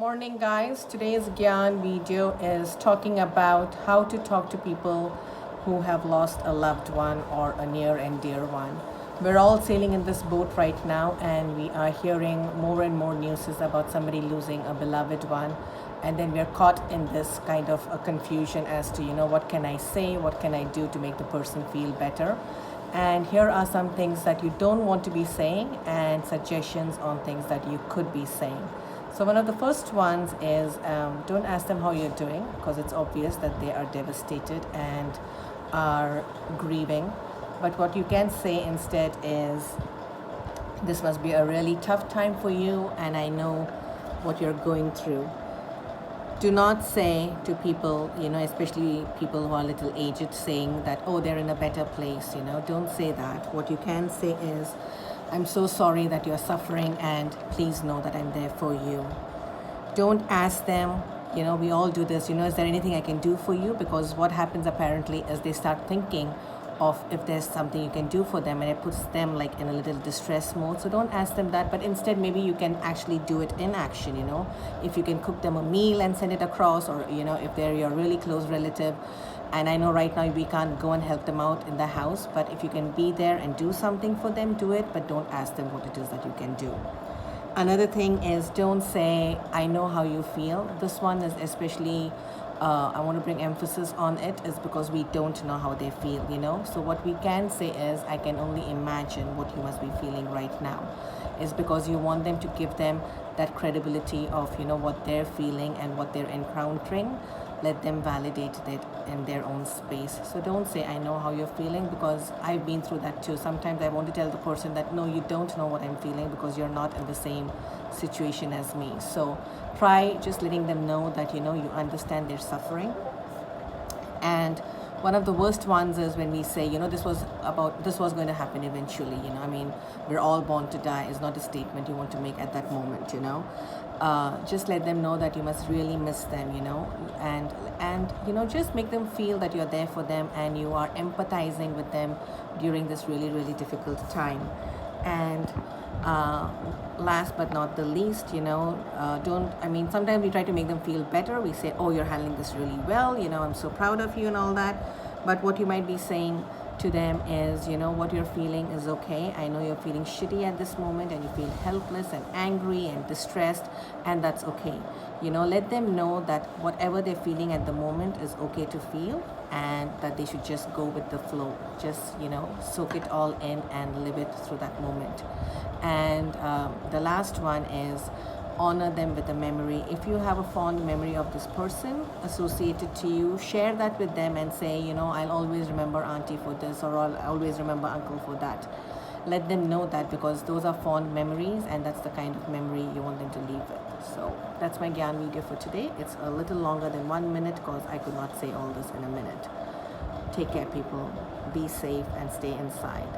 Morning, guys. Today's Gyan video is talking about how to talk to people who have lost a loved one or a near and dear one. We're all sailing in this boat right now, and we are hearing more and more news about somebody losing a beloved one. And then we're caught in this kind of a confusion as to, what can I say? What can I do to make the person feel better? And here are some things that you don't want to be saying and suggestions on things that you could be saying. So one of the first ones is don't ask them how you're doing, because it's obvious that they are devastated and are grieving. But what you can say instead is, this must be a really tough time for you, and I know what you're going through. Do not say to people, especially people who are a little aged, saying that, oh, they're in a better place, Don't say that. What you can say is, I'm so sorry that you're suffering, and please know that I'm there for you. Don't ask them, we all do this, is there anything I can do for you? Because what happens apparently is they start thinking of if there's something you can do for them, and it puts them like in a little distress mode. So don't ask them that, but instead maybe you can actually do it in action. If you can cook them a meal and send it across, or if they're your really close relative. And I know right now we can't go and help them out in the house, but if you can be there and do something for them, do it, but don't ask them what it is that you can do. Another thing is, don't say, I know how you feel. This one is especially, I want to bring emphasis on it, is because we don't know how they feel, So what we can say is, I can only imagine what you must be feeling right now. Is because you want them to give them that credibility of, what they're feeling and what they're encountering. Let them validate it in their own space. So don't say, I know how you're feeling, because I've been through that too. Sometimes I want to tell the person that, no, you don't know what I'm feeling, because you're not in the same situation as me. So try just letting them know that, you understand their suffering. And one of the worst ones is when we say, this was going to happen eventually, we're all born to die is not a statement you want to make at that moment, just let them know that you must really miss them, and just make them feel that you're there for them and you are empathizing with them during this really, really difficult time. And last but not the least, sometimes we try to make them feel better. We say, oh, you're handling this really well, I'm so proud of you and all that. But what you might be saying to them is, what you're feeling is okay. I know you're feeling shitty at this moment, and you feel helpless and angry and distressed, and that's okay. Let them know that whatever they're feeling at the moment is okay to feel, and that they should just go with the flow. Just, soak it all in and live it through that moment. And the last one is, honor them with a memory. If you have a fond memory of this person associated to you, share that with them and say, I'll always remember auntie for this, or I'll always remember uncle for that. Let them know that, because those are fond memories, and that's the kind of memory you want them to leave with. So that's my Gyan video for today. It's a little longer than 1 minute, because I could not say all this in a minute. Take care, people. Be safe and stay inside.